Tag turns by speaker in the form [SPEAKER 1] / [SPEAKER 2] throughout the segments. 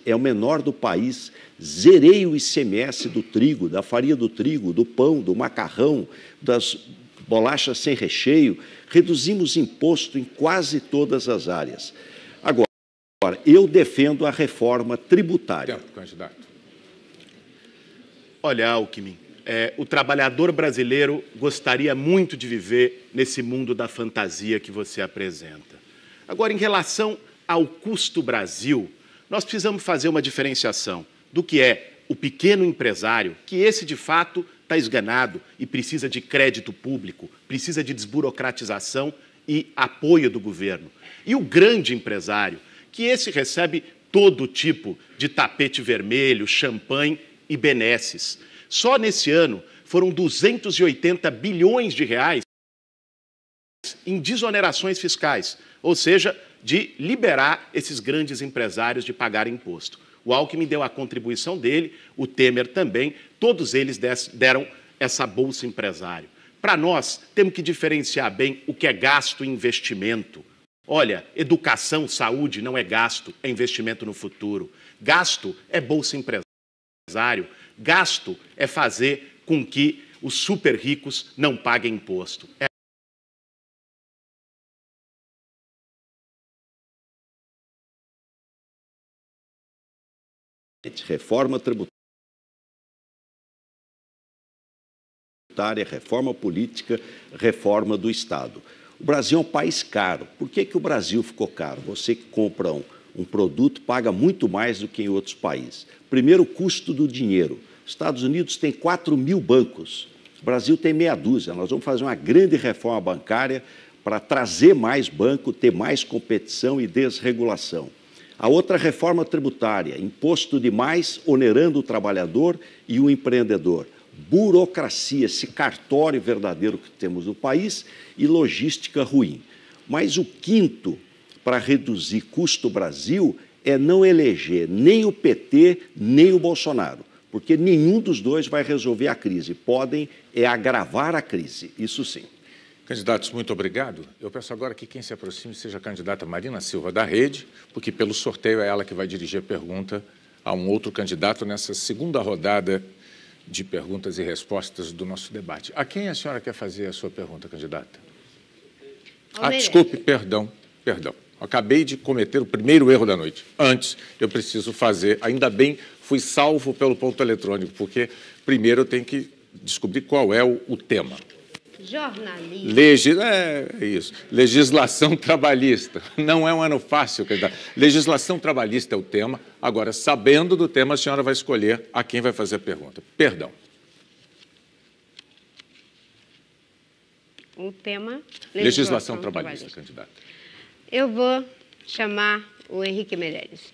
[SPEAKER 1] é o menor do país. Zerei o ICMS do trigo, da farinha do trigo, do pão, do macarrão, das bolachas sem recheio. Reduzimos imposto em quase todas as áreas. Agora, eu defendo a reforma tributária.
[SPEAKER 2] Tempo, candidato.
[SPEAKER 3] Olha, Alckmin, o trabalhador brasileiro gostaria muito de viver nesse mundo da fantasia que você apresenta. Agora, em relação ao custo Brasil, nós precisamos fazer uma diferenciação do que é o pequeno empresário, que esse, de fato, está esganado e precisa de crédito público, precisa de desburocratização e apoio do governo. E o grande empresário, que esse recebe todo tipo de tapete vermelho, champanhe e benesses. Só nesse ano foram 280 bilhões de reais em desonerações fiscais, ou seja, de liberar esses grandes empresários de pagar imposto. O Alckmin deu a contribuição dele, o Temer também, todos eles deram essa bolsa empresário. Para nós, temos que diferenciar bem o que é gasto e investimento. Olha, educação, saúde não é gasto, é investimento no futuro. Gasto é bolsa empresário. Gasto é fazer com que os super ricos não paguem imposto.
[SPEAKER 1] Reforma tributária, reforma política, reforma do Estado. O Brasil é um país caro. Por que o Brasil ficou caro? Você que compra um produto paga muito mais do que em outros países. Primeiro, o custo do dinheiro. Estados Unidos tem 4.000 bancos, o Brasil tem meia dúzia. Nós vamos fazer uma grande reforma bancária para trazer mais banco, ter mais competição e desregulação. A outra reforma tributária, imposto demais, onerando o trabalhador e o empreendedor. Burocracia, esse cartório verdadeiro que temos no país e logística ruim. Mas o quinto, para reduzir custo Brasil, é não eleger nem o PT, nem o Bolsonaro, porque nenhum dos dois vai resolver a crise. Podem agravar a crise, isso sim.
[SPEAKER 2] Candidatos, muito obrigado. Eu peço agora que quem se aproxime seja a candidata Marina Silva da Rede, porque pelo sorteio é ela que vai dirigir a pergunta a um outro candidato nessa segunda rodada de perguntas e respostas do nosso debate. A quem a senhora quer fazer a sua pergunta, candidata? Desculpe, perdão. Acabei de cometer o primeiro erro da noite. Antes, eu preciso fazer, ainda bem, fui salvo pelo ponto eletrônico, porque primeiro eu tenho que descobrir qual é o tema.
[SPEAKER 4] Jornalismo.
[SPEAKER 2] Isso. Legislação trabalhista. Não é um ano fácil, candidato. Legislação trabalhista é o tema. Agora, sabendo do tema, a senhora vai escolher a quem vai fazer a pergunta. Perdão.
[SPEAKER 4] O tema...
[SPEAKER 2] Legislação trabalhista, candidato.
[SPEAKER 4] Eu vou chamar o Henrique Meirelles.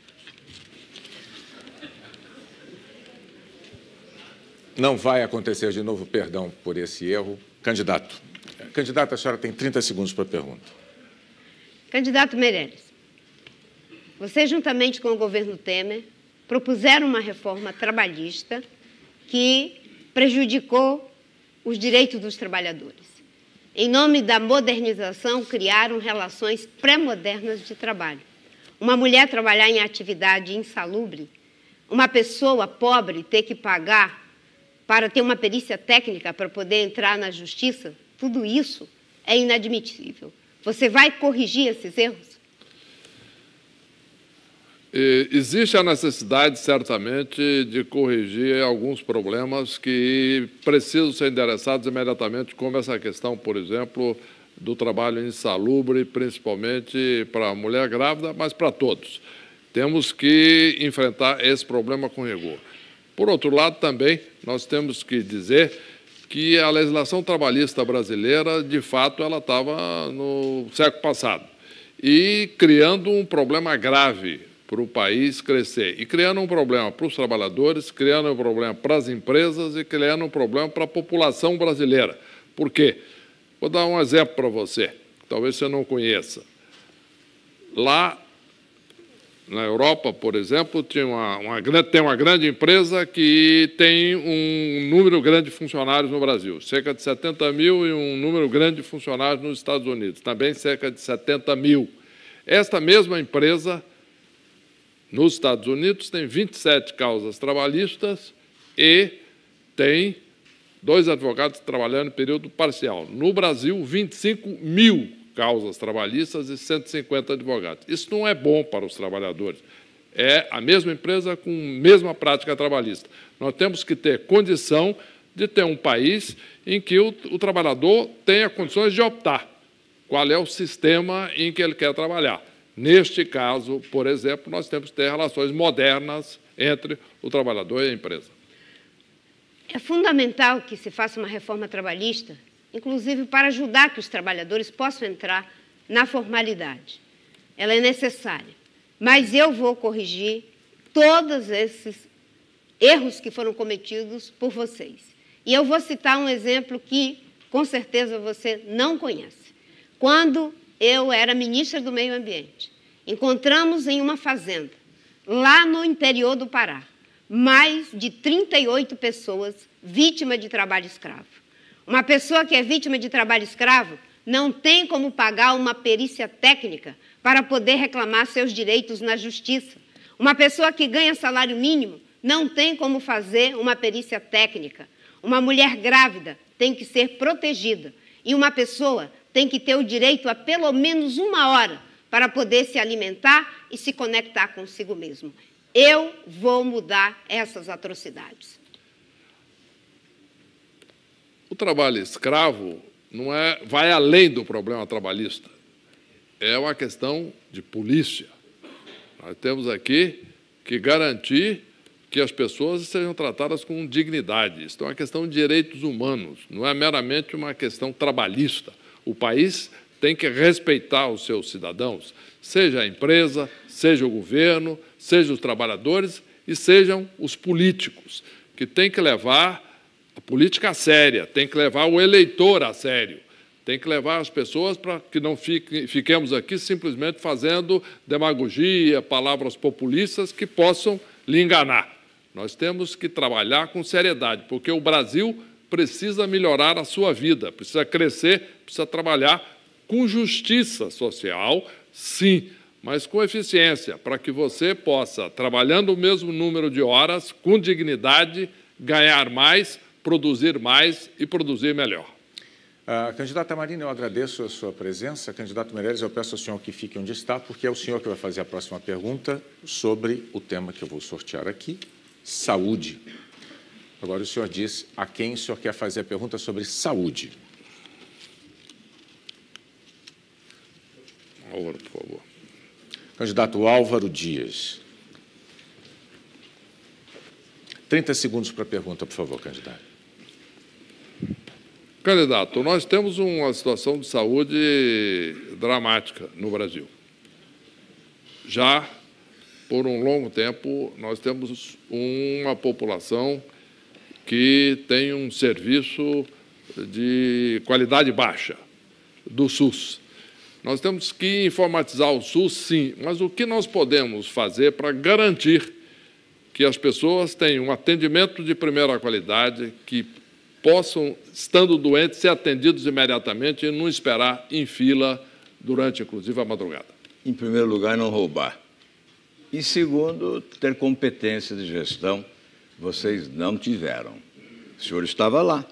[SPEAKER 2] Não vai acontecer de novo, perdão por esse erro. Candidato. Candidata, a senhora tem 30 segundos para a pergunta.
[SPEAKER 4] Candidato Meirelles, você, juntamente com o governo Temer, propuseram uma reforma trabalhista que prejudicou os direitos dos trabalhadores. Em nome da modernização, criaram relações pré-modernas de trabalho. Uma mulher trabalhar em atividade insalubre, uma pessoa pobre ter que pagar para ter uma perícia técnica para poder entrar na justiça, tudo isso é inadmissível. Você vai corrigir esses erros?
[SPEAKER 5] Existe a necessidade, certamente, de corrigir alguns problemas que precisam ser endereçados imediatamente, como essa questão, por exemplo, do trabalho insalubre, principalmente para a mulher grávida, mas para todos. Temos que enfrentar esse problema com rigor. Por outro lado, também, nós temos que dizer que a legislação trabalhista brasileira, de fato, ela estava no século passado e criando um problema grave para o país crescer, e criando um problema para os trabalhadores, criando um problema para as empresas e criando um problema para a população brasileira. Por quê? Vou dar um exemplo para você, que talvez você não conheça. Lá na Europa, por exemplo, tem uma grande empresa que tem um número grande de funcionários no Brasil, cerca de 70 mil, e um número grande de funcionários nos Estados Unidos, também cerca de 70 mil. Esta mesma empresa Nos Estados Unidos, tem 27 causas trabalhistas e tem 2 advogados trabalhando em período parcial. No Brasil, 25 mil causas trabalhistas e 150 advogados. Isso não é bom para os trabalhadores. É a mesma empresa com a mesma prática trabalhista. Nós temos que ter condição de ter um país em que o trabalhador tenha condições de optar qual é o sistema em que ele quer trabalhar. Neste caso, por exemplo, nós temos que ter relações modernas entre o trabalhador e a empresa.
[SPEAKER 4] É fundamental que se faça uma reforma trabalhista, inclusive para ajudar que os trabalhadores possam entrar na formalidade. Ela é necessária, mas eu vou corrigir todos esses erros que foram cometidos por vocês. E eu vou citar um exemplo que, com certeza, você não conhece. Quando eu era ministra do Meio Ambiente, encontramos em uma fazenda, lá no interior do Pará, mais de 38 pessoas vítimas de trabalho escravo. Uma pessoa que é vítima de trabalho escravo não tem como pagar uma perícia técnica para poder reclamar seus direitos na justiça. Uma pessoa que ganha salário mínimo não tem como fazer uma perícia técnica. Uma mulher grávida tem que ser protegida e uma pessoa tem que ter o direito a pelo menos 1 hora para poder se alimentar e se conectar consigo mesmo. Eu vou mudar essas atrocidades.
[SPEAKER 5] O trabalho escravo vai além do problema trabalhista. É uma questão de polícia. Nós temos aqui que garantir que as pessoas sejam tratadas com dignidade. Isso é uma questão de direitos humanos, não é meramente uma questão trabalhista. O país tem que respeitar os seus cidadãos, seja a empresa, seja o governo, seja os trabalhadores e sejam os políticos, que têm que levar a política a séria, tem que levar o eleitor a sério, tem que levar as pessoas para que não fiquemos aqui simplesmente fazendo demagogia, palavras populistas que possam lhe enganar. Nós temos que trabalhar com seriedade, porque o Brasil precisa melhorar a sua vida, precisa crescer, precisa trabalhar com justiça social, sim, mas com eficiência, para que você possa, trabalhando o mesmo número de horas, com dignidade, ganhar mais, produzir mais e produzir melhor.
[SPEAKER 2] Candidata Marina, eu agradeço a sua presença. Candidato Meirelles, eu peço ao senhor que fique onde está, porque é o senhor que vai fazer a próxima pergunta sobre o tema que eu vou sortear aqui, saúde. Agora o senhor diz a quem o senhor quer fazer a pergunta sobre saúde.
[SPEAKER 5] Álvaro, por favor.
[SPEAKER 2] Candidato Álvaro Dias. 30 segundos para a pergunta, por favor, candidato.
[SPEAKER 5] Candidato, nós temos uma situação de saúde dramática no Brasil. Já, por um longo tempo, nós temos uma população que tem um serviço de qualidade baixa do SUS. Nós temos que informatizar o SUS, sim, mas o que nós podemos fazer para garantir que as pessoas tenham um atendimento de primeira qualidade, que possam, estando doentes, ser atendidos imediatamente e não esperar em fila durante, inclusive, a madrugada?
[SPEAKER 6] Em primeiro lugar, não roubar. E, segundo, ter competência de gestão. Vocês não tiveram. O senhor estava lá.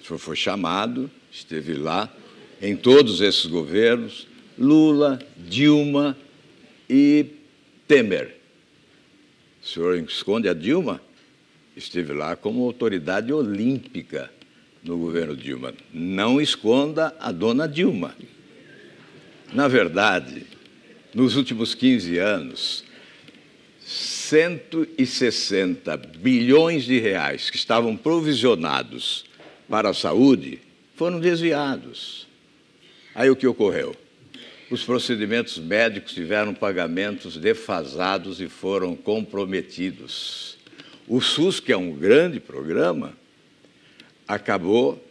[SPEAKER 6] O senhor foi chamado, esteve lá, em todos esses governos, Lula, Dilma e Temer. O senhor esconde a Dilma? Esteve lá como autoridade olímpica no governo Dilma. Não esconda a dona Dilma. Na verdade, nos últimos 15 anos, 160 bilhões de reais que estavam provisionados para a saúde foram desviados. Aí o que ocorreu? Os procedimentos médicos tiveram pagamentos defasados e foram comprometidos. O SUS, que é um grande programa, acabou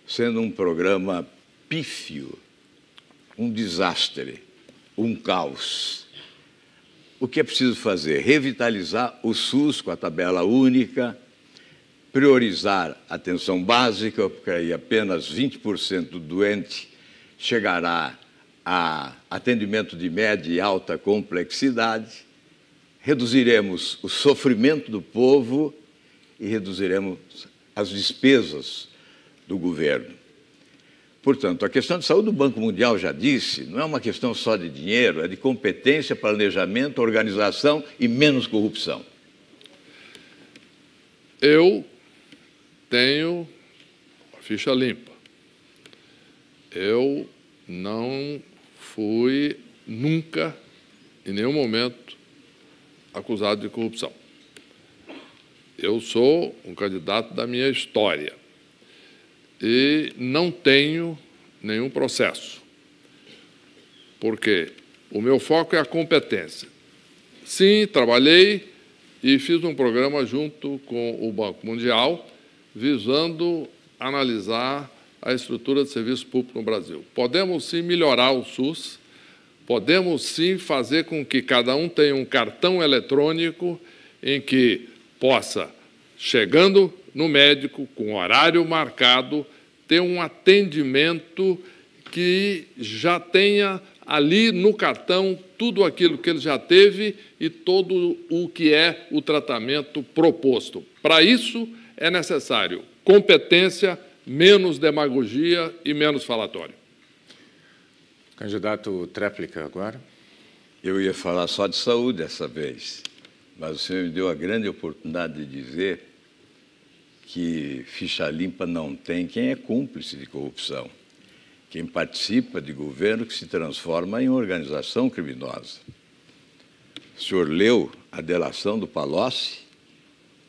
[SPEAKER 6] sendo um programa pífio, um desastre, um caos. O que é preciso fazer? Revitalizar o SUS com a tabela única, priorizar a atenção básica, porque aí apenas 20% do doente chegará a atendimento de média e alta complexidade, reduziremos o sofrimento do povo e reduziremos as despesas do governo. Portanto, a questão de saúde, o Banco Mundial já disse, não é uma questão só de dinheiro, é de competência, planejamento, organização e menos corrupção.
[SPEAKER 5] Eu tenho a ficha limpa. Eu não fui nunca, em nenhum momento, acusado de corrupção. Eu sou um candidato da minha história e não tenho nenhum processo, porque o meu foco é a competência. Sim, trabalhei e fiz um programa junto com o Banco Mundial, visando analisar a estrutura de serviço público no Brasil. Podemos, sim, melhorar o SUS, podemos, sim, fazer com que cada um tenha um cartão eletrônico em que possa, chegando no médico, com horário marcado, ter um atendimento que já tenha ali no cartão tudo aquilo que ele já teve e todo o que é o tratamento proposto. Para isso, é necessário competência, menos demagogia e menos falatório.
[SPEAKER 2] Candidato Tréplica, agora.
[SPEAKER 6] Eu ia falar só de saúde dessa vez, mas o senhor me deu a grande oportunidade de dizer que ficha limpa não tem quem é cúmplice de corrupção, quem participa de governo que se transforma em organização criminosa. O senhor leu a delação do Palocci?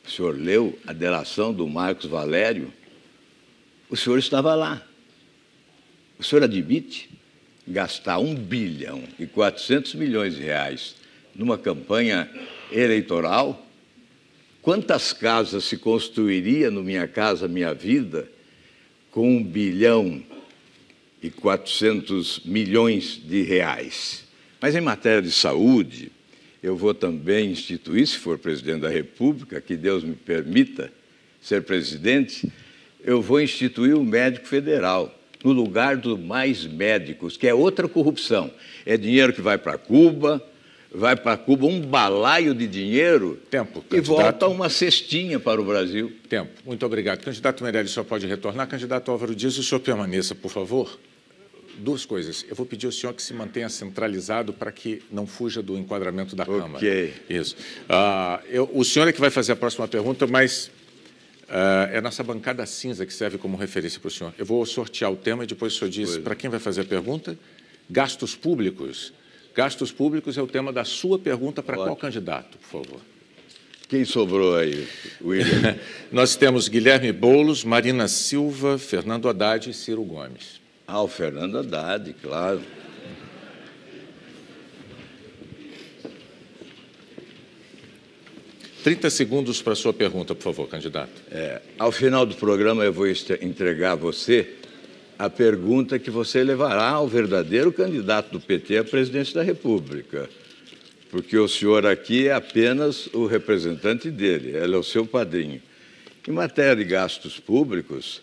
[SPEAKER 6] O senhor leu a delação do Marcos Valério? O senhor estava lá. O senhor admite gastar 1 bilhão e 400 milhões de reais numa campanha eleitoral? Quantas casas se construiria no Minha Casa Minha Vida com 1 bilhão e 400 milhões de reais? Mas em matéria de saúde, eu vou também instituir, se for presidente da República, que Deus me permita ser presidente, eu vou instituir o médico federal, no lugar dos mais médicos, que é outra corrupção. É dinheiro que vai para Cuba um balaio de dinheiro.
[SPEAKER 2] Tempo,
[SPEAKER 6] candidato. E volta uma cestinha para o Brasil.
[SPEAKER 2] Tempo. Muito obrigado. Candidato Meirelles, o senhor pode retornar. Candidato Álvaro Dias, o senhor permaneça, por favor. Duas coisas. Eu vou pedir ao senhor que se mantenha centralizado para que não fuja do enquadramento da Câmara.
[SPEAKER 6] Ok.
[SPEAKER 2] Isso. O senhor é que vai fazer a próxima pergunta, mas é nossa bancada cinza que serve como referência para o senhor. Eu vou sortear o tema e depois o senhor diz para quem vai fazer a pergunta. Gastos públicos. Gastos públicos é o tema da sua pergunta para qual candidato, por favor?
[SPEAKER 6] Quem sobrou aí, William?
[SPEAKER 2] Nós temos Guilherme Boulos, Marina Silva, Fernando Haddad e Ciro Gomes.
[SPEAKER 6] O Fernando Haddad, claro.
[SPEAKER 2] Trinta segundos para a sua pergunta, por favor, candidato.
[SPEAKER 6] Ao final do programa, eu vou entregar a você a pergunta que você levará ao verdadeiro candidato do PT à presidência da República, porque o senhor aqui é apenas o representante dele, ele é o seu padrinho. Em matéria de gastos públicos,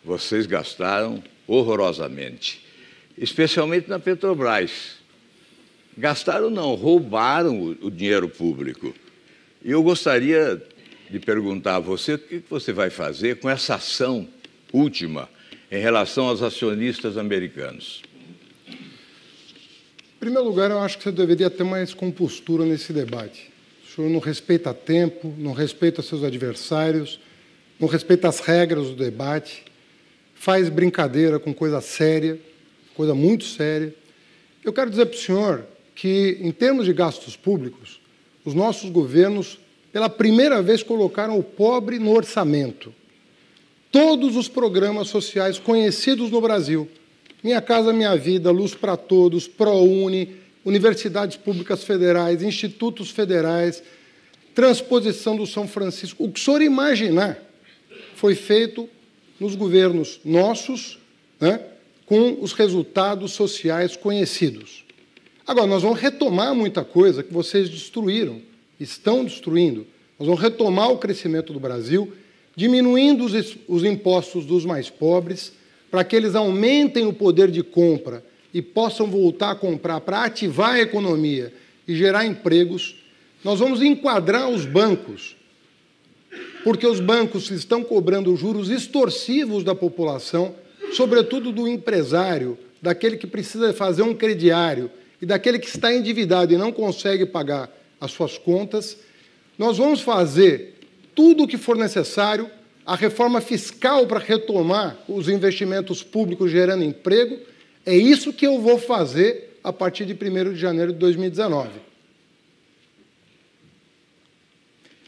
[SPEAKER 6] vocês gastaram horrorosamente, especialmente na Petrobras. Gastaram não, roubaram o dinheiro público. E eu gostaria de perguntar a você o que você vai fazer com essa ação última em relação aos acionistas americanos.
[SPEAKER 7] Em primeiro lugar, eu acho que você deveria ter mais compostura nesse debate. O senhor não respeita tempo, não respeita seus adversários, não respeita as regras do debate, faz brincadeira com coisa séria, coisa muito séria. Eu quero dizer para o senhor que, em termos de gastos públicos, os nossos governos, pela primeira vez, colocaram o pobre no orçamento. Todos os programas sociais conhecidos no Brasil, Minha Casa Minha Vida, Luz para Todos, ProUni, universidades públicas federais, institutos federais, transposição do São Francisco, o que o senhor imaginar foi feito nos governos nossos, né, com os resultados sociais conhecidos. Agora, nós vamos retomar muita coisa que vocês destruíram, estão destruindo. Nós vamos retomar o crescimento do Brasil, diminuindo os impostos dos mais pobres, para que eles aumentem o poder de compra e possam voltar a comprar para ativar a economia e gerar empregos. Nós vamos enquadrar os bancos, porque os bancos estão cobrando juros extorsivos da população, sobretudo do empresário, daquele que precisa fazer um crediário e daquele que está endividado e não consegue pagar as suas contas. Nós vamos fazer tudo o que for necessário, a reforma fiscal para retomar os investimentos públicos gerando emprego. É isso que eu vou fazer a partir de 1º de janeiro de 2019.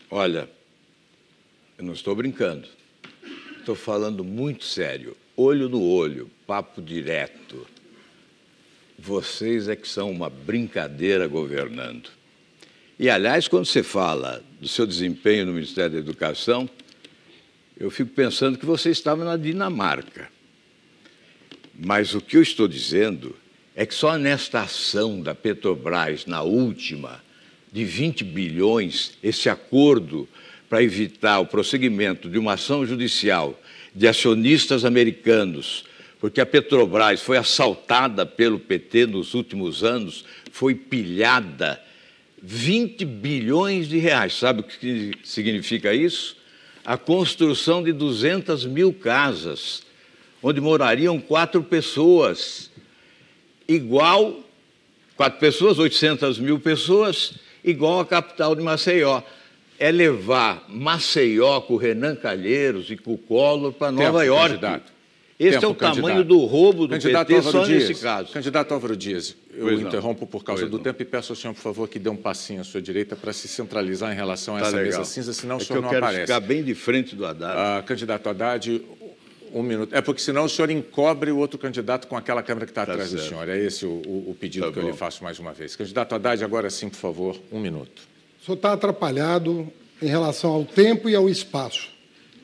[SPEAKER 6] Olha, eu não estou brincando. Estou falando muito sério. Olho no olho, papo direto. Vocês é que são uma brincadeira governando. E, aliás, quando você fala do seu desempenho no Ministério da Educação, eu fico pensando que você estava na Dinamarca. Mas o que eu estou dizendo é que só nesta ação da Petrobras, na última, de 20 bilhões, esse acordo para evitar o prosseguimento de uma ação judicial de acionistas americanos, porque a Petrobras foi assaltada pelo PT nos últimos anos, foi pilhada 20 bilhões de reais. Sabe o que significa isso? A construção de 200 mil casas, onde morariam 4 pessoas, igual, 4 pessoas, 800 mil pessoas, igual a capital de Maceió. É levar Maceió com o Renan Calheiros e com o Collor para Nova York.
[SPEAKER 2] Candidato.
[SPEAKER 6] Esse é o tamanho do roubo do PT só nesse caso.
[SPEAKER 2] Candidato Álvaro Dias, eu interrompo por causa do tempo e peço ao senhor, por favor, que dê um passinho à sua direita para se centralizar em relação a essa mesa cinza, senão o senhor não aparece.
[SPEAKER 6] Eu quero ficar bem de frente do Haddad.
[SPEAKER 2] Candidato Haddad, 1 minuto. É porque senão o senhor encobre o outro candidato com aquela câmera que está atrás do senhor. É esse o pedido que eu lhe faço mais uma vez. Candidato Haddad, agora sim, por favor, 1 minuto.
[SPEAKER 7] O senhor está atrapalhado em relação ao tempo e ao espaço.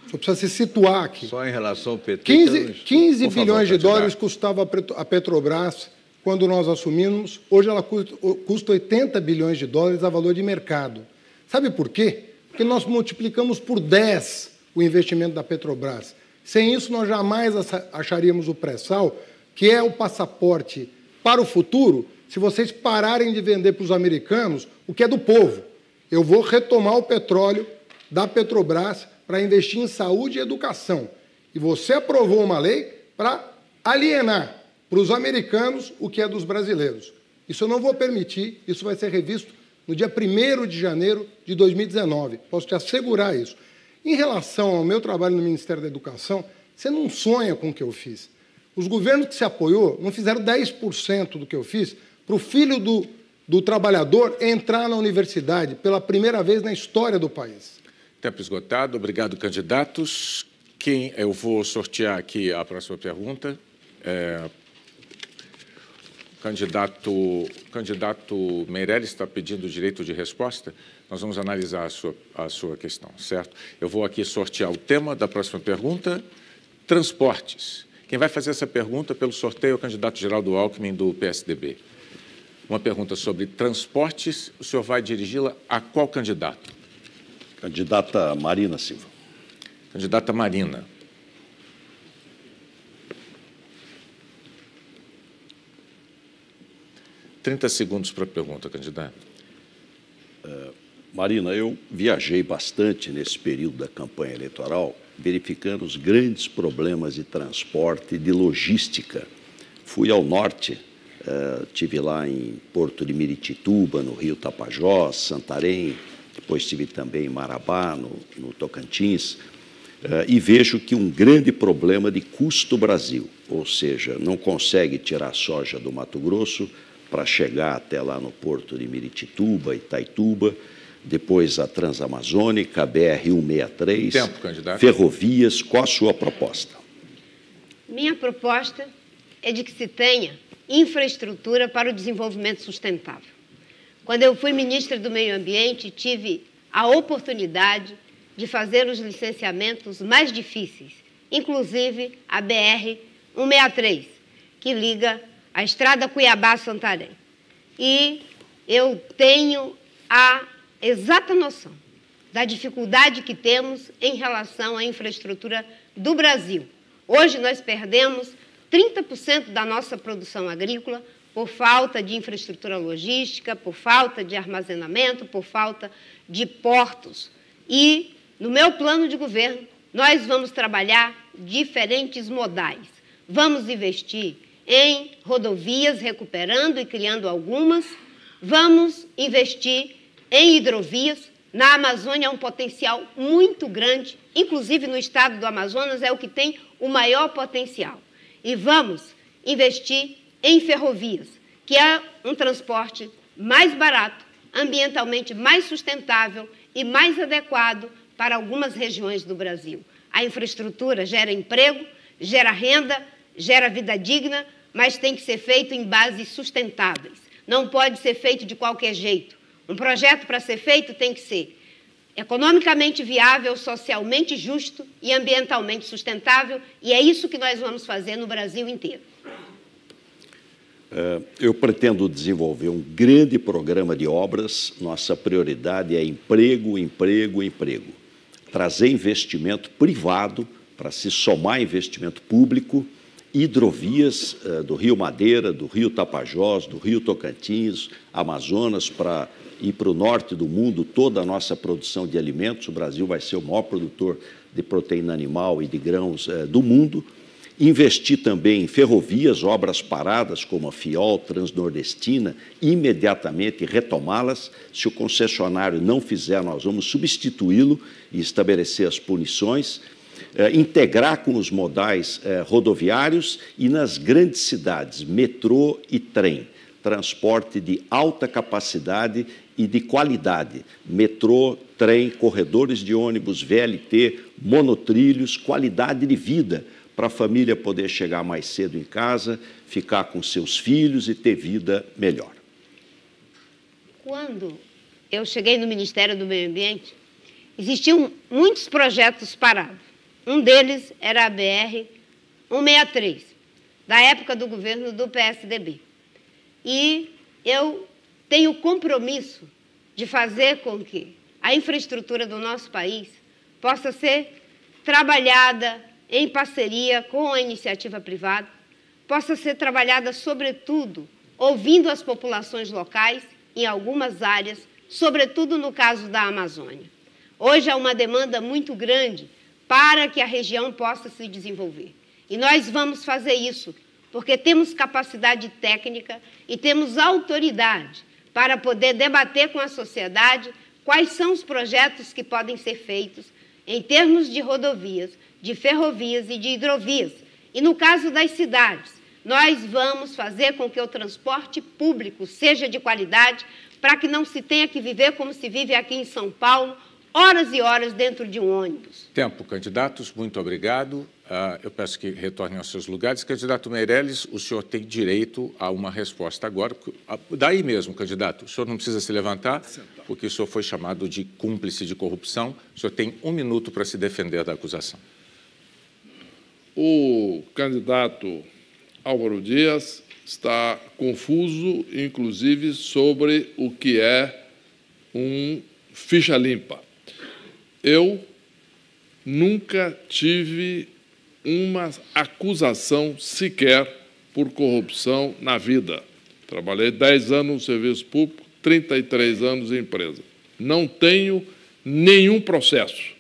[SPEAKER 7] O senhor precisa se situar aqui.
[SPEAKER 6] Só em relação ao PT.
[SPEAKER 7] 15 bilhões de dólares custava a Petrobras quando nós assumimos. Hoje ela custa 80 bilhões de dólares a valor de mercado. Sabe por quê? Porque nós multiplicamos por 10 o investimento da Petrobras. Sem isso, nós jamais acharíamos o pré-sal, que é o passaporte para o futuro, se vocês pararem de vender para os americanos o que é do povo. Eu vou retomar o petróleo da Petrobras para investir em saúde e educação. E você aprovou uma lei para alienar para os americanos o que é dos brasileiros. Isso eu não vou permitir, isso vai ser revisto no dia 1º de janeiro de 2019. Posso te assegurar isso. Em relação ao meu trabalho no Ministério da Educação, você não sonha com o que eu fiz. Os governos que se apoiou não fizeram 10% do que eu fiz para o filho do trabalhador entrar na universidade pela primeira vez na história do país.
[SPEAKER 2] Tempo esgotado. Obrigado, candidatos. Eu vou sortear aqui a próxima pergunta. Candidato Meirelles está pedindo o direito de resposta. Nós vamos analisar a sua questão, certo? Eu vou aqui sortear o tema da próxima pergunta, transportes. Quem vai fazer essa pergunta pelo sorteio é o candidato Geraldo Alckmin, do PSDB. Uma pergunta sobre transportes. O senhor vai dirigi-la a qual candidato?
[SPEAKER 1] Candidata Marina Silva.
[SPEAKER 2] Candidata Marina. Trinta segundos para a pergunta, candidato.
[SPEAKER 1] Marina, eu viajei bastante nesse período da campanha eleitoral, verificando os grandes problemas de transporte e de logística. Fui ao norte, estive lá em Porto de Miritituba, no Rio Tapajós, Santarém, depois estive também em Marabá, no Tocantins, e vejo que um grande problema de custo Brasil, ou seja, não consegue tirar soja do Mato Grosso para chegar até lá no Porto de Miritituba, Itaituba, depois a Transamazônica, a BR-163,
[SPEAKER 2] Tempo, candidato.
[SPEAKER 1] Ferrovias. Qual a sua proposta?
[SPEAKER 4] Minha proposta é de que se tenha infraestrutura para o desenvolvimento sustentável. Quando eu fui ministra do Meio Ambiente, tive a oportunidade de fazer os licenciamentos mais difíceis, inclusive a BR-163, que liga a estrada Cuiabá-Santarém. E eu tenho a exata noção da dificuldade que temos em relação à infraestrutura do Brasil. Hoje nós perdemos 30% da nossa produção agrícola, por falta de infraestrutura logística, por falta de armazenamento, por falta de portos. E, no meu plano de governo, nós vamos trabalhar diferentes modais. Vamos investir em rodovias, recuperando e criando algumas. Vamos investir em hidrovias. Na Amazônia há um potencial muito grande, inclusive no estado do Amazonas é o que tem o maior potencial. E vamos investir em ferrovias, que é um transporte mais barato, ambientalmente mais sustentável e mais adequado para algumas regiões do Brasil. A infraestrutura gera emprego, gera renda, gera vida digna, mas tem que ser feito em bases sustentáveis. Não pode ser feito de qualquer jeito. Um projeto, para ser feito, tem que ser economicamente viável, socialmente justo e ambientalmente sustentável, e é isso que nós vamos fazer no Brasil inteiro.
[SPEAKER 1] Eu pretendo desenvolver um grande programa de obras. Nossa prioridade é emprego, emprego, emprego. Trazer investimento privado para se somar investimento público, hidrovias do Rio Madeira, do Rio Tapajós, do Rio Tocantins, Amazonas, para ir para o norte do mundo, toda a nossa produção de alimentos. O Brasil vai ser o maior produtor de proteína animal e de grãos do mundo. Investir também em ferrovias, obras paradas, como a Fiol, Transnordestina, imediatamente retomá-las. Se o concessionário não fizer, nós vamos substituí-lo e estabelecer as punições. Integrar com os modais rodoviários e nas grandes cidades, metrô e trem, transporte de alta capacidade e de qualidade, metrô, trem, corredores de ônibus, VLT, monotrilhos, qualidade de vida, para a família poder chegar mais cedo em casa, ficar com seus filhos e ter vida melhor.
[SPEAKER 4] Quando eu cheguei no Ministério do Meio Ambiente, existiam muitos projetos parados. Um deles era a BR-163, da época do governo do PSDB. E eu tenho o compromisso de fazer com que a infraestrutura do nosso país possa ser trabalhada em parceria com a iniciativa privada, possa ser trabalhada, sobretudo, ouvindo as populações locais em algumas áreas, sobretudo no caso da Amazônia. Hoje há uma demanda muito grande para que a região possa se desenvolver. E nós vamos fazer isso, porque temos capacidade técnica e temos autoridade para poder debater com a sociedade quais são os projetos que podem ser feitos em termos de rodovias, de ferrovias e de hidrovias. E no caso das cidades, nós vamos fazer com que o transporte público seja de qualidade para que não se tenha que viver como se vive aqui em São Paulo, horas e horas dentro de um ônibus.
[SPEAKER 2] Tempo, candidatos, muito obrigado. Eu peço que retornem aos seus lugares. Candidato Meirelles, o senhor tem direito a uma resposta agora. Daí mesmo, candidato, o senhor não precisa se levantar, porque o senhor foi chamado de cúmplice de corrupção. O senhor tem 1 minuto para se defender da acusação.
[SPEAKER 5] O candidato Álvaro Dias está confuso, inclusive, sobre o que é um ficha limpa. Eu nunca tive uma acusação sequer por corrupção na vida. Trabalhei 10 anos no serviço público, 33 anos em empresa. Não tenho nenhum processo.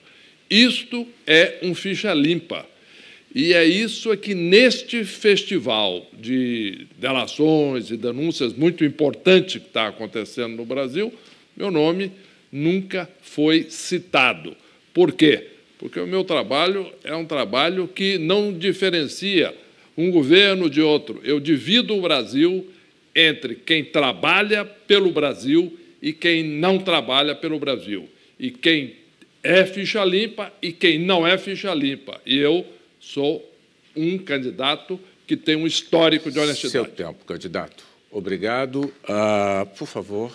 [SPEAKER 5] Isto é um ficha limpa. E é isso que, neste festival de delações e denúncias muito importante que está acontecendo no Brasil, meu nome nunca foi citado. Por quê? Porque o meu trabalho é um trabalho que não diferencia um governo de outro. Eu divido o Brasil entre quem trabalha pelo Brasil e quem não trabalha pelo Brasil. E quem é ficha limpa e quem não é ficha limpa. E eu sou um candidato que tem um histórico de honestidade.
[SPEAKER 2] Seu tempo, candidato. Obrigado. Por favor,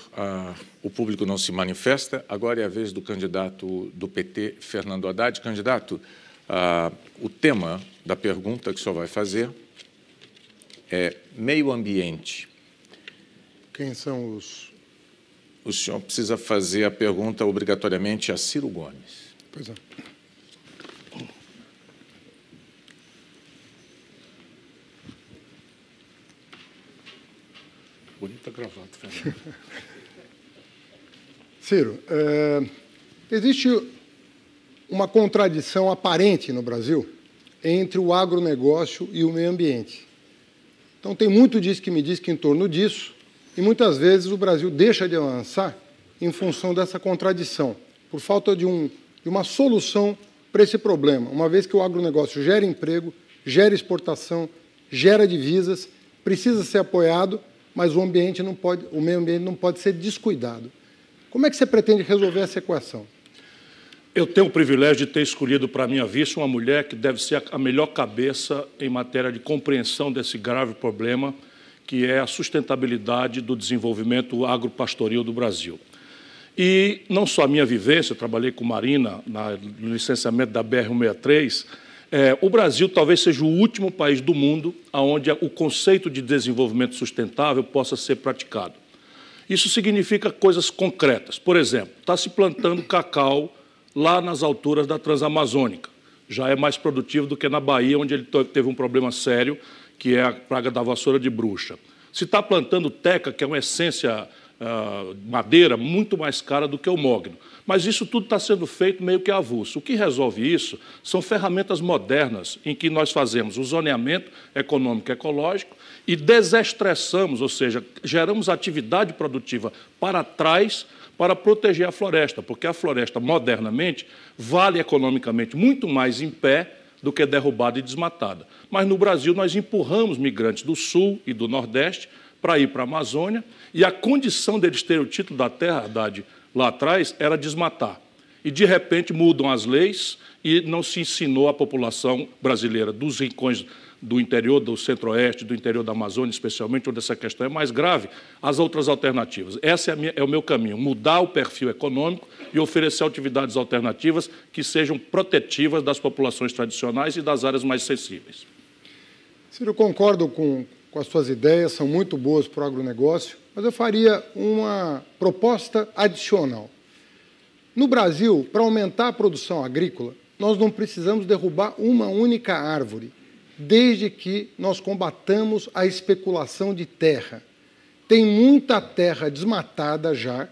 [SPEAKER 2] o público não se manifesta. Agora é a vez do candidato do PT, Fernando Haddad. Candidato, o tema da pergunta que o senhor vai fazer é meio ambiente.
[SPEAKER 7] Quem são os...
[SPEAKER 2] O senhor precisa fazer a pergunta obrigatoriamente a Ciro Gomes.
[SPEAKER 7] Pois é.
[SPEAKER 8] Bonita gravata, Fernando.
[SPEAKER 7] Ciro, existe uma contradição aparente no Brasil entre o agronegócio e o meio ambiente. Então, tem muito disso que me diz que em torno disso, e muitas vezes o Brasil deixa de avançar em função dessa contradição, por falta de uma solução para esse problema, uma vez que o agronegócio gera emprego, gera exportação, gera divisas, precisa ser apoiado, mas o meio ambiente não pode ser descuidado. Como é que você pretende resolver essa equação?
[SPEAKER 8] Eu tenho o privilégio de ter escolhido para a minha vista uma mulher que deve ser a melhor cabeça em matéria de compreensão desse grave problema, que é a sustentabilidade do desenvolvimento agropastoril do Brasil. E não só a minha vivência, eu trabalhei com Marina no licenciamento da BR-163, o Brasil talvez seja o último país do mundo onde o conceito de desenvolvimento sustentável possa ser praticado. Isso significa coisas concretas. Por exemplo, está se plantando cacau lá nas alturas da Transamazônica. Já é mais produtivo do que na Bahia, onde ele teve um problema sério, que é a praga da vassoura de bruxa. Se está plantando teca, que é uma essência madeira muito mais cara do que o mogno. Mas isso tudo está sendo feito meio que avulso. O que resolve isso são ferramentas modernas em que nós fazemos o zoneamento econômico e ecológico e desestressamos, ou seja, geramos atividade produtiva para trás para proteger a floresta, porque a floresta, modernamente, vale economicamente muito mais em pé do que derrubada e desmatada. Mas no Brasil nós empurramos migrantes do Sul e do Nordeste para ir para a Amazônia, e a condição deles terem o título da terra, Haddad, lá atrás, era desmatar. E, de repente, mudam as leis e não se ensinou à população brasileira dos rincões do interior, do centro-oeste, do interior da Amazônia, especialmente, onde essa questão é mais grave, as outras alternativas. Esse é o meu caminho, mudar o perfil econômico e oferecer atividades alternativas que sejam protetivas das populações tradicionais e das áreas mais sensíveis.
[SPEAKER 7] Ciro, eu concordo com as suas ideias, são muito boas para o agronegócio, mas eu faria uma proposta adicional. No Brasil, para aumentar a produção agrícola, nós não precisamos derrubar uma única árvore, desde que nós combatamos a especulação de terra. Tem muita terra desmatada já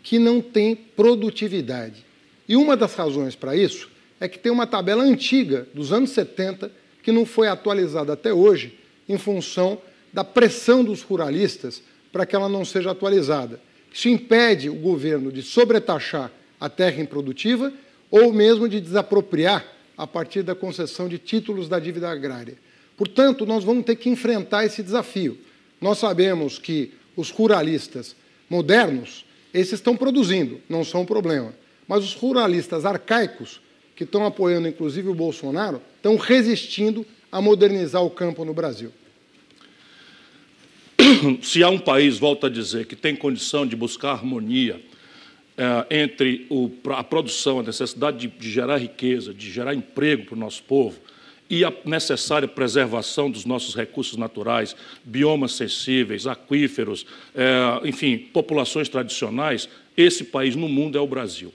[SPEAKER 7] que não tem produtividade. E uma das razões para isso é que tem uma tabela antiga, dos anos 70, que não foi atualizada até hoje, em função da pressão dos ruralistas para que ela não seja atualizada. Isso impede o governo de sobretaxar a terra improdutiva ou mesmo de desapropriar a partir da concessão de títulos da dívida agrária. Portanto, nós vamos ter que enfrentar esse desafio. Nós sabemos que os ruralistas modernos, esses estão produzindo, não são um problema. Mas os ruralistas arcaicos, que estão apoiando inclusive o Bolsonaro, estão resistindo a modernizar o campo no Brasil.
[SPEAKER 8] Se há um país, volto a dizer, que tem condição de buscar harmonia entre a produção, a necessidade de gerar riqueza, de gerar emprego para o nosso povo e a necessária preservação dos nossos recursos naturais, biomas sensíveis, aquíferos, enfim, populações tradicionais, esse país no mundo é o Brasil.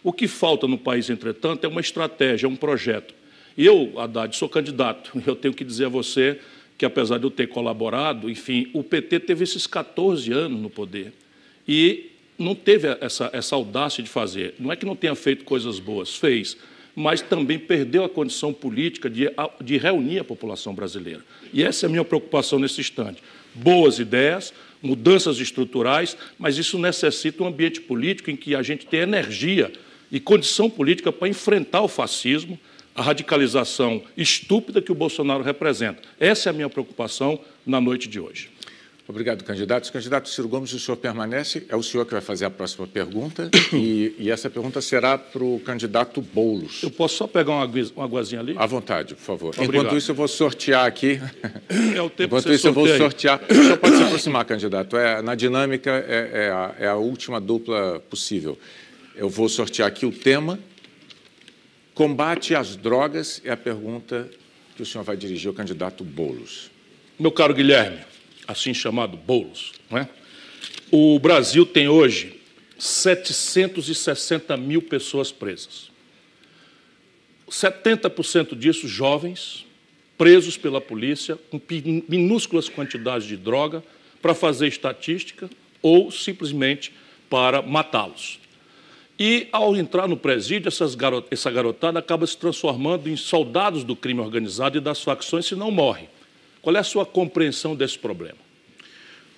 [SPEAKER 8] O que falta no país, entretanto, é uma estratégia, um projeto. E eu, Haddad, sou candidato. Eu tenho que dizer a você que, apesar de eu ter colaborado, enfim, o PT teve esses 14 anos no poder e não teve essa audácia de fazer. Não é que não tenha feito coisas boas, fez, mas também perdeu a condição política de reunir a população brasileira. E essa é a minha preocupação nesse instante. Boas ideias, mudanças estruturais, mas isso necessita um ambiente político em que a gente tenha energia e condição política para enfrentar o fascismo, a radicalização estúpida que o Bolsonaro representa. Essa é a minha preocupação na noite de hoje.
[SPEAKER 2] Obrigado, candidato. Candidato Ciro Gomes, o senhor permanece. É o senhor que vai fazer a próxima pergunta e essa pergunta será para o candidato Boulos.
[SPEAKER 8] Eu posso só pegar uma aguazinha ali?
[SPEAKER 2] À vontade, por favor.
[SPEAKER 8] Obrigado.
[SPEAKER 2] Enquanto isso, eu vou sortear aqui.
[SPEAKER 8] É o tempo.
[SPEAKER 2] Enquanto isso, eu vou sortear. O senhor pode se aproximar, candidato. Na dinâmica, é a última dupla possível. Eu vou sortear aqui o tema. Combate às drogas é a pergunta que o senhor vai dirigir ao candidato Boulos.
[SPEAKER 8] Meu caro Guilherme, assim chamado Boulos, não é? O Brasil tem hoje 760 mil pessoas presas. 70% disso jovens, presos pela polícia, com minúsculas quantidades de droga, para fazer estatística ou simplesmente para matá-los. E, ao entrar no presídio, essa garotada acaba se transformando em soldados do crime organizado e das facções, se não morre. Qual é a sua compreensão desse problema?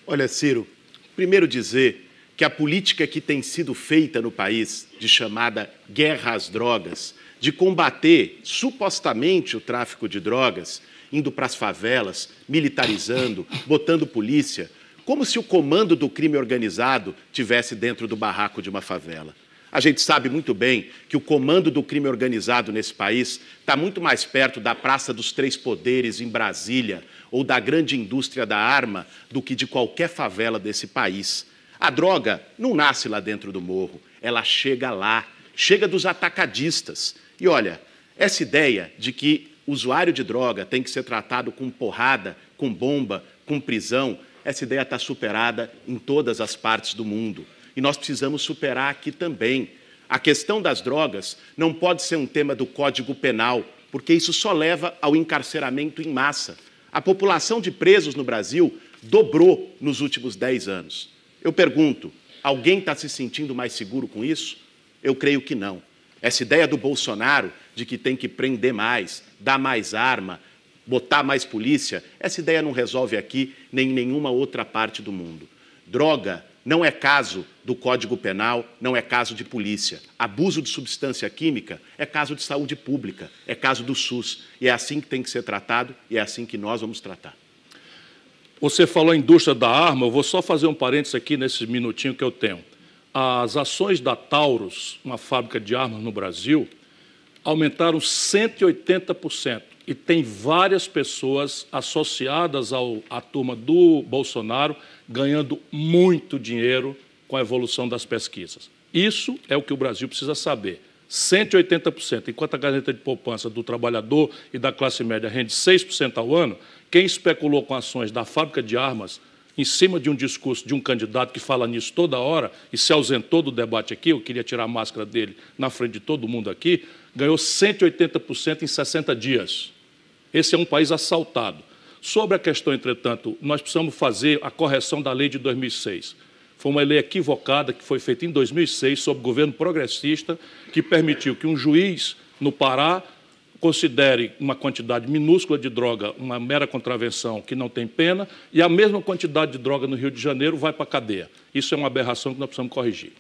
[SPEAKER 3] Olha, Ciro, primeiro dizer que a política que tem sido feita no país, de chamada guerra às drogas, de combater supostamente o tráfico de drogas, indo para as favelas, militarizando, botando polícia, como se o comando do crime organizado tivesse dentro do barraco de uma favela. A gente sabe muito bem que o comando do crime organizado nesse país está muito mais perto da Praça dos Três Poderes, em Brasília, ou da grande indústria da arma, do que de qualquer favela desse país. A droga não nasce lá dentro do morro, ela chega lá, chega dos atacadistas. E olha, essa ideia de que o usuário de droga tem que ser tratado com porrada, com bomba, com prisão, essa ideia está superada em todas as partes do mundo. E nós precisamos superar aqui também. A questão das drogas não pode ser um tema do Código Penal, porque isso só leva ao encarceramento em massa. A população de presos no Brasil dobrou nos últimos 10 anos. Eu pergunto, alguém está se sentindo mais seguro com isso? Eu creio que não. Essa ideia do Bolsonaro de que tem que prender mais, dar mais arma, botar mais polícia, essa ideia não resolve aqui nem em nenhuma outra parte do mundo. Droga não é caso do Código Penal, não é caso de polícia. Abuso de substância química é caso de saúde pública, é caso do SUS. E é assim que tem que ser tratado e é assim que nós vamos tratar.
[SPEAKER 8] Você falou em indústria da arma, eu vou só fazer um parênteses aqui nesse minutinho que eu tenho. As ações da Taurus, uma fábrica de armas no Brasil, aumentaram 180%. E tem várias pessoas associadas à turma do Bolsonaro ganhando muito dinheiro com a evolução das pesquisas. Isso é o que o Brasil precisa saber. 180%. Enquanto a caderneta de poupança do trabalhador e da classe média rende 6% ao ano, quem especulou com ações da fábrica de armas em cima de um discurso de um candidato que fala nisso toda hora e se ausentou do debate aqui, eu queria tirar a máscara dele na frente de todo mundo aqui, ganhou 180% em 60 dias. Esse é um país assaltado. Sobre a questão, entretanto, nós precisamos fazer a correção da lei de 2006. Foi uma lei equivocada que foi feita em 2006, sob o governo progressista, que permitiu que um juiz no Pará considere uma quantidade minúscula de droga uma mera contravenção que não tem pena, e a mesma quantidade de droga no Rio de Janeiro vai para a cadeia. Isso é uma aberração que nós precisamos corrigir.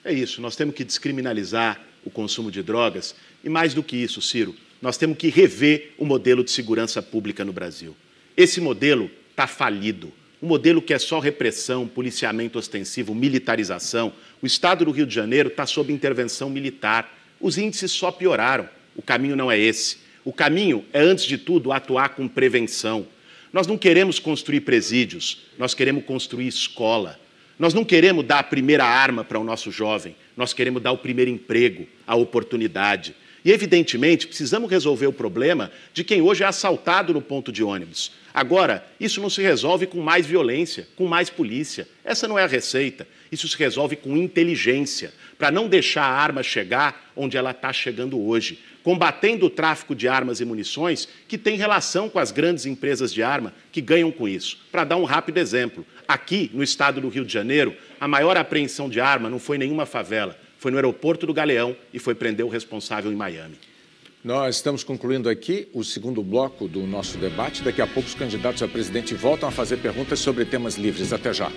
[SPEAKER 3] É isso, nós temos que descriminalizar o consumo de drogas, e mais do que isso, Ciro, nós temos que rever o modelo de segurança pública no Brasil. Esse modelo está falido. Um modelo que é só repressão, policiamento ostensivo, militarização. O Estado do Rio de Janeiro está sob intervenção militar. Os índices só pioraram. O caminho não é esse. O caminho é, antes de tudo, atuar com prevenção. Nós não queremos construir presídios, nós queremos construir escola. Nós não queremos dar a primeira arma para o nosso jovem, nós queremos dar o primeiro emprego, a oportunidade. E, evidentemente, precisamos resolver o problema de quem hoje é assaltado no ponto de ônibus. Agora, isso não se resolve com mais violência, com mais polícia. Essa não é a receita. Isso se resolve com inteligência, para não deixar a arma chegar onde ela está chegando hoje, combatendo o tráfico de armas e munições que tem relação com as grandes empresas de arma que ganham com isso. Para dar um rápido exemplo, aqui no estado do Rio de Janeiro, a maior apreensão de arma não foi nenhuma favela, foi no aeroporto do Galeão e foi prender o responsável em Miami.
[SPEAKER 2] Nós estamos concluindo aqui o segundo bloco do nosso debate. Daqui a pouco os candidatos a presidente voltam a fazer perguntas sobre temas livres. Até já.